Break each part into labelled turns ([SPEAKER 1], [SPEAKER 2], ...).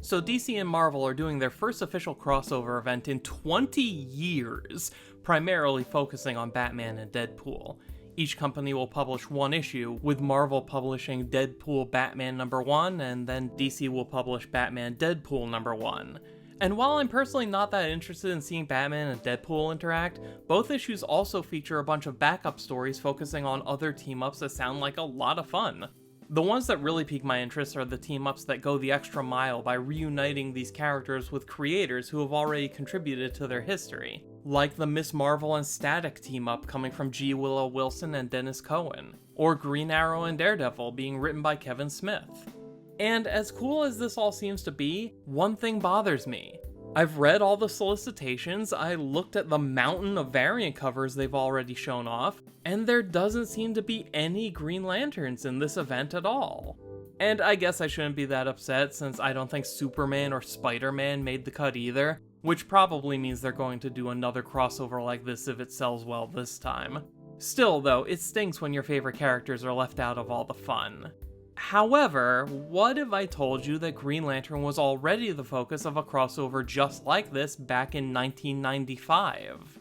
[SPEAKER 1] So DC and Marvel are doing their first official crossover event in 20 years, primarily focusing on Batman and Deadpool. Each company will publish one issue, with Marvel publishing Deadpool Batman #1, and then DC will publish Batman Deadpool #1. And while I'm personally not that interested in seeing Batman and Deadpool interact, both issues also feature a bunch of backup stories focusing on other team-ups that sound like a lot of fun. The ones that really pique my interest are the team-ups that go the extra mile by reuniting these characters with creators who have already contributed to their history, like the Miss Marvel and Static team-up coming from G. Willow Wilson and Dennis Cohen, or Green Arrow and Daredevil being written by Kevin Smith. And as cool as this all seems to be, one thing bothers me. I've read all the solicitations, I looked at the mountain of variant covers they've already shown off, and there doesn't seem to be any Green Lanterns in this event at all. And I guess I shouldn't be that upset since I don't think Superman or Spider-Man made the cut either, which probably means they're going to do another crossover like this if it sells well this time. Still though, it stinks when your favorite characters are left out of all the fun. However, what if I told you that Green Lantern was already the focus of a crossover just like this back in 1995?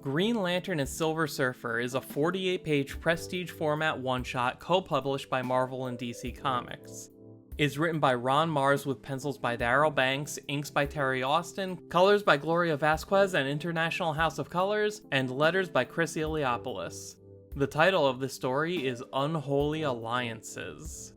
[SPEAKER 1] Green Lantern and Silver Surfer is a 48-page prestige format one-shot co-published by Marvel and DC Comics. It's written by Ron Mars with pencils by Darryl Banks, inks by Terry Austin, colors by Gloria Vasquez and International House of Colors, and letters by Chris Eliopoulos. The title of this story is Unholy Alliances.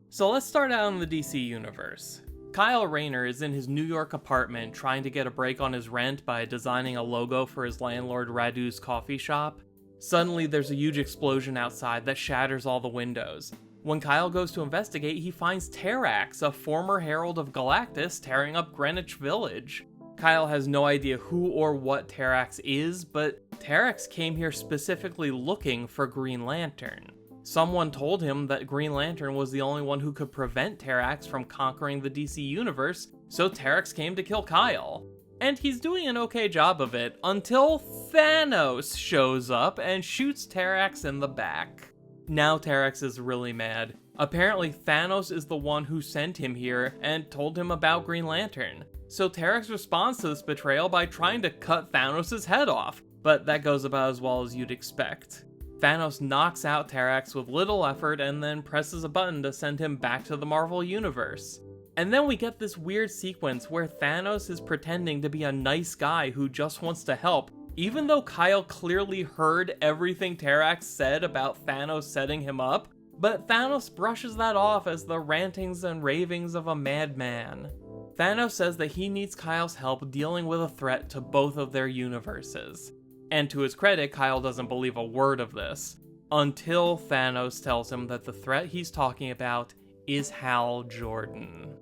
[SPEAKER 1] So let's start out in the DC universe. Kyle Rayner is in his New York apartment trying to get a break on his rent by designing a logo for his landlord Radu's coffee shop. Suddenly there's a huge explosion outside that shatters all the windows. When Kyle goes to investigate, he finds Parallax, a former herald of Galactus, tearing up Greenwich Village. Kyle has no idea who or what Parallax is, but Parallax came here specifically looking for Green Lantern. Someone told him that Green Lantern was the only one who could prevent Parallax from conquering the DC universe, so Parallax came to kill Kyle. And he's doing an okay job of it, until Thanos shows up and shoots Parallax in the back. Now Parallax is really mad. Apparently Thanos is the one who sent him here and told him about Green Lantern. So Parallax responds to this betrayal by trying to cut Thanos' head off, but that goes about as well as you'd expect. Thanos knocks out Parallax with little effort and then presses a button to send him back to the Marvel Universe. And then we get this weird sequence where Thanos is pretending to be a nice guy who just wants to help, even though Kyle clearly heard everything Parallax said about Thanos setting him up, but Thanos brushes that off as the rantings and ravings of a madman. Thanos says that he needs Kyle's help dealing with a threat to both of their universes. And to his credit, Kyle doesn't believe a word of this, until Thanos tells him that the threat he's talking about is Hal Jordan.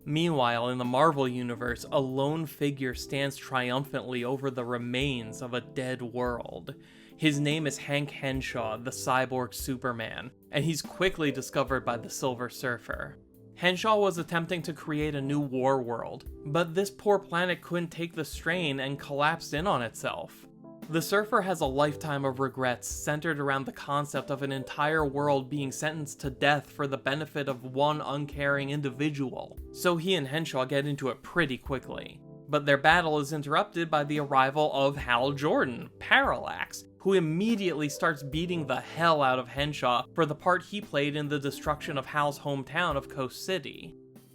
[SPEAKER 1] Meanwhile, in the Marvel Universe, a lone figure stands triumphantly over the remains of a dead world. His name is Hank Henshaw, the cyborg Superman, and he's quickly discovered by the Silver Surfer. Henshaw was attempting to create a new war world, but this poor planet couldn't take the strain and collapsed in on itself. The Surfer has a lifetime of regrets centered around the concept of an entire world being sentenced to death for the benefit of one uncaring individual, so he and Henshaw get into it pretty quickly. But their battle is interrupted by the arrival of Hal Jordan, Parallax, who immediately starts beating the hell out of Henshaw for the part he played in the destruction of Hal's hometown of Coast City.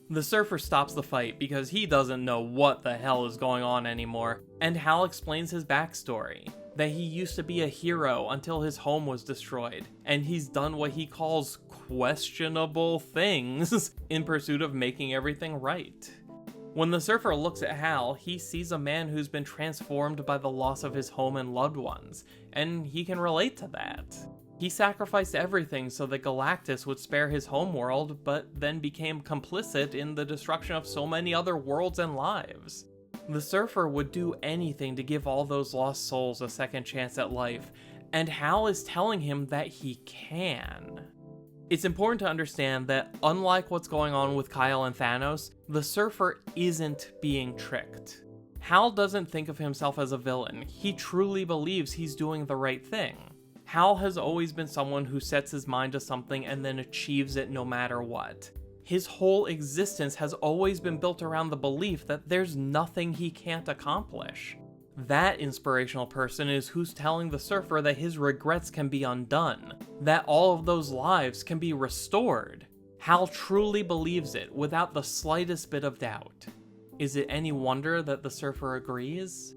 [SPEAKER 1] The Surfer stops the fight because he doesn't know what the hell is going on anymore, and Hal explains his backstory, that he used to be a hero until his home was destroyed, and he's done what he calls questionable things in pursuit of making everything right. When the Surfer looks at Hal, he sees a man who's been transformed by the loss of his home and loved ones, and he can relate to that. He sacrificed everything so that Galactus would spare his homeworld, but then became complicit in the destruction of so many other worlds and lives. The Surfer would do anything to give all those lost souls a second chance at life, and Hal is telling him that he can. It's important to understand that, unlike what's going on with Kyle and Thanos, the Surfer isn't being tricked. Hal doesn't think of himself as a villain, he truly believes he's doing the right thing. Hal has always been someone who sets his mind to something and then achieves it no matter what. His whole existence has always been built around the belief that there's nothing he can't accomplish. That inspirational person is who's telling the surfer that his regrets can be undone, that all of those lives can be restored. Hal truly believes it without the slightest bit of doubt. Is it any wonder that the surfer agrees?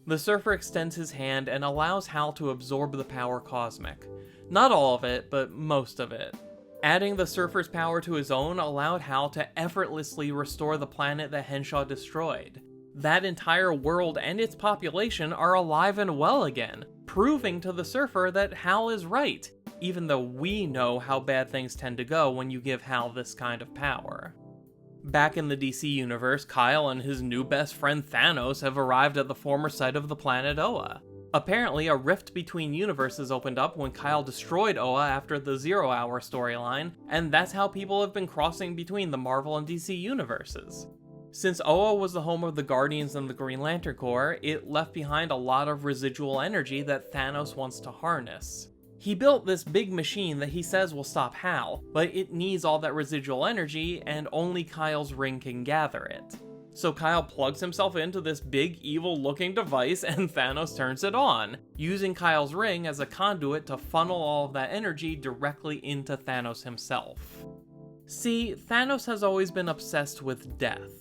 [SPEAKER 1] The surfer extends his hand and allows Hal to absorb the power cosmic. Not all of it, but most of it. Adding the surfer's power to his own allowed Hal to effortlessly restore the planet that Henshaw destroyed. That entire world and its population are alive and well again, proving to the surfer that Hal is right, even though we know how bad things tend to go when you give Hal this kind of power. Back in the DC universe, Kyle and his new best friend Thanos have arrived at the former site of the planet Oa. Apparently, a rift between universes opened up when Kyle destroyed Oa after the Zero Hour storyline, and that's how people have been crossing between the Marvel and DC universes. Since Oa was the home of the Guardians and the Green Lantern Corps, it left behind a lot of residual energy that Thanos wants to harness. He built this big machine that he says will stop Hal, but it needs all that residual energy, and only Kyle's ring can gather it. So Kyle plugs himself into this big evil-looking device and Thanos turns it on, using Kyle's ring as a conduit to funnel all of that energy directly into Thanos himself. See, Thanos has always been obsessed with death.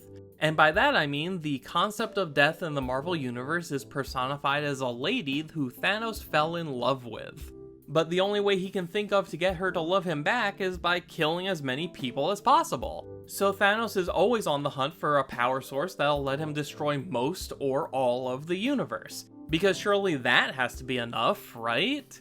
[SPEAKER 1] And by that I mean the concept of death in the Marvel Universe is personified as a lady who Thanos fell in love with. But the only way he can think of to get her to love him back is by killing as many people as possible. So Thanos is always on the hunt for a power source that'll let him destroy most or all of the universe. Because surely that has to be enough, right?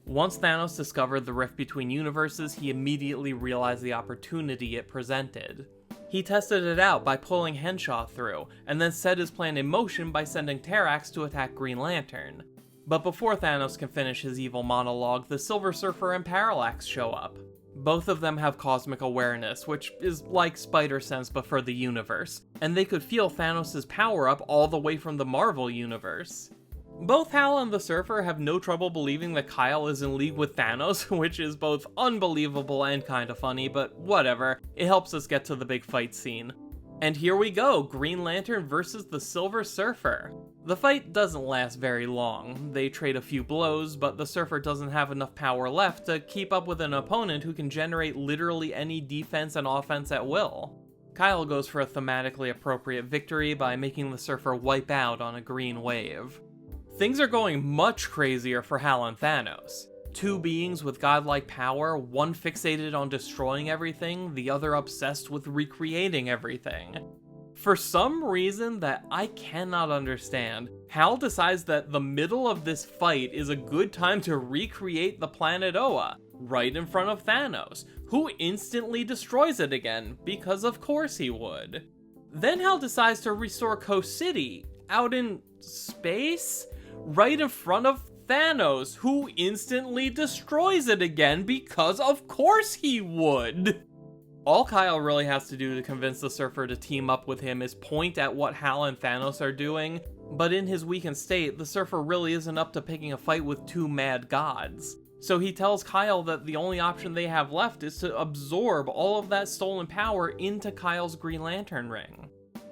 [SPEAKER 1] Once Thanos discovered the rift between universes, he immediately realized the opportunity it presented. He tested it out by pulling Henshaw through, and then set his plan in motion by sending Parallax to attack Green Lantern. But before Thanos can finish his evil monologue, the Silver Surfer and Parallax show up. Both of them have cosmic awareness, which is like spider sense but for the universe, and they could feel Thanos' power-up all the way from the Marvel universe. Both Hal and the Surfer have no trouble believing that Kyle is in league with Thanos, which is both unbelievable and kinda funny, but whatever, it helps us get to the big fight scene. And here we go, Green Lantern versus the Silver Surfer. The fight doesn't last very long. They trade a few blows, but the Surfer doesn't have enough power left to keep up with an opponent who can generate literally any defense and offense at will. Kyle goes for a thematically appropriate victory by making the Surfer wipe out on a green wave. Things are going much crazier for Hal and Thanos. Two beings with godlike power, one fixated on destroying everything, the other obsessed with recreating everything. For some reason that I cannot understand, Hal decides that the middle of this fight is a good time to recreate the planet Oa, right in front of Thanos, who instantly destroys it again, because of course he would. Then Hal decides to restore Coast City, out in space, right in front of Thanos, who instantly destroys it again because of course he would. All Kyle really has to do to convince the Surfer to team up with him is point at what Hal and Thanos are doing, but in his weakened state, the Surfer really isn't up to picking a fight with two mad gods. So he tells Kyle that the only option they have left is to absorb all of that stolen power into Kyle's Green Lantern ring.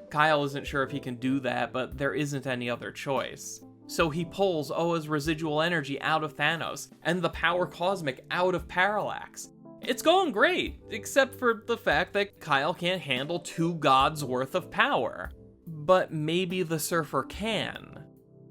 [SPEAKER 1] Kyle isn't sure if he can do that, but there isn't any other choice. So he pulls Oa's residual energy out of Thanos, and the power cosmic out of Parallax. It's going great, except for the fact that Kyle can't handle two gods worth of power. But maybe the Surfer can.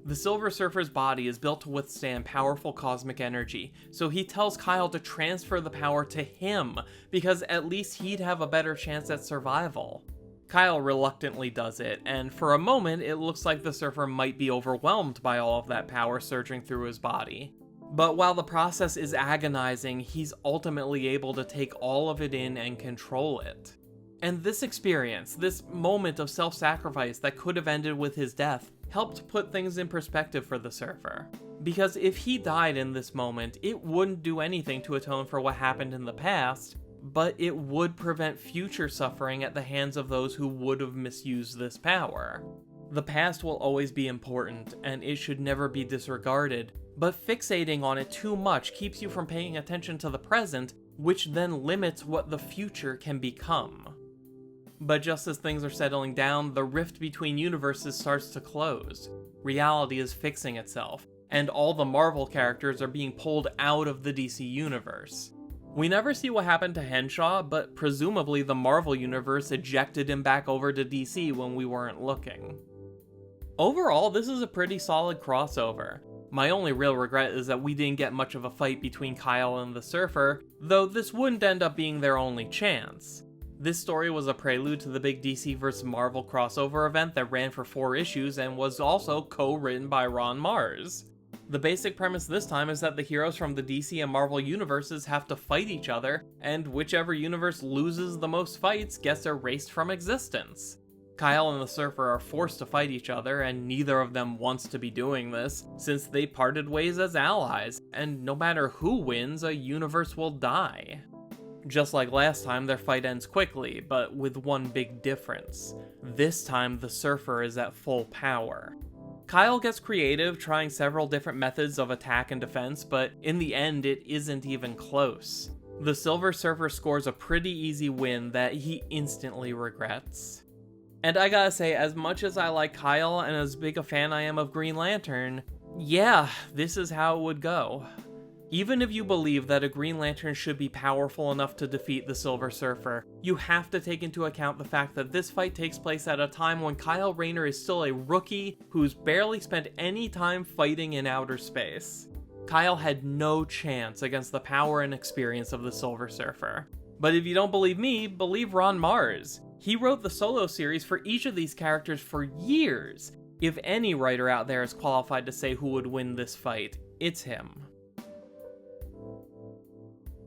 [SPEAKER 1] The Silver Surfer's body is built to withstand powerful cosmic energy, so he tells Kyle to transfer the power to him, because at least he'd have a better chance at survival. Kyle reluctantly does it, and for a moment it looks like the Surfer might be overwhelmed by all of that power surging through his body. But while the process is agonizing, he's ultimately able to take all of it in and control it. And this experience, this moment of self-sacrifice that could have ended with his death, helped put things in perspective for the Surfer. Because if he died in this moment, it wouldn't do anything to atone for what happened in the past, but it would prevent future suffering at the hands of those who would have misused this power. The past will always be important, and it should never be disregarded, but fixating on it too much keeps you from paying attention to the present which then limits what the future can become. But just as things are settling down, the rift between universes starts to close. Reality is fixing itself, and all the Marvel characters are being pulled out of the DC universe. We never see what happened to Henshaw, but presumably the Marvel universe ejected him back over to DC when we weren't looking. Overall, this is a pretty solid crossover. My only real regret is that we didn't get much of a fight between Kyle and the Surfer, though this wouldn't end up being their only chance. This story was a prelude to the big DC vs. Marvel crossover event that ran for 4 issues and was also co-written by Ron Marz. The basic premise this time is that the heroes from the DC and Marvel universes have to fight each other, and whichever universe loses the most fights gets erased from existence. Kyle and the Surfer are forced to fight each other, and neither of them wants to be doing this, since they parted ways as allies, and no matter who wins, a universe will die. Just like last time, their fight ends quickly, but with one big difference. This time, the Surfer is at full power. Kyle gets creative, trying several different methods of attack and defense, but in the end, it isn't even close. The Silver Surfer scores a pretty easy win that he instantly regrets. And I gotta say, as much as I like Kyle and as big a fan I am of Green Lantern, yeah, this is how it would go. Even if you believe that a Green Lantern should be powerful enough to defeat the Silver Surfer, you have to take into account the fact that this fight takes place at a time when Kyle Rayner is still a rookie who's barely spent any time fighting in outer space. Kyle had no chance against the power and experience of the Silver Surfer. But if you don't believe me, believe Ron Marz. He wrote the solo series for each of these characters for years. If any writer out there is qualified to say who would win this fight, it's him.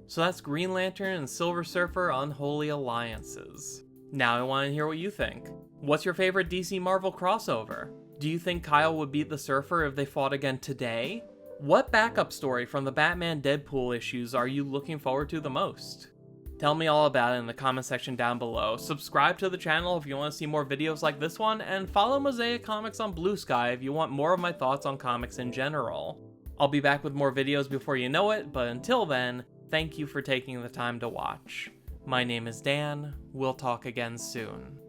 [SPEAKER 1] So that's Green Lantern and Silver Surfer Unholy Alliances. Now I want to hear what you think. What's your favorite DC Marvel crossover? Do you think Kyle would beat the Surfer if they fought again today? What backup story from the Batman Deadpool issues are you looking forward to the most? Tell me all about it in the comment section down below. Subscribe to the channel if you want to see more videos like this one, and follow Mosaic Comics on Blue Sky if you want more of my thoughts on comics in general. I'll be back with more videos before you know it, but until then, thank you for taking the time to watch. My name is Dan. We'll talk again soon.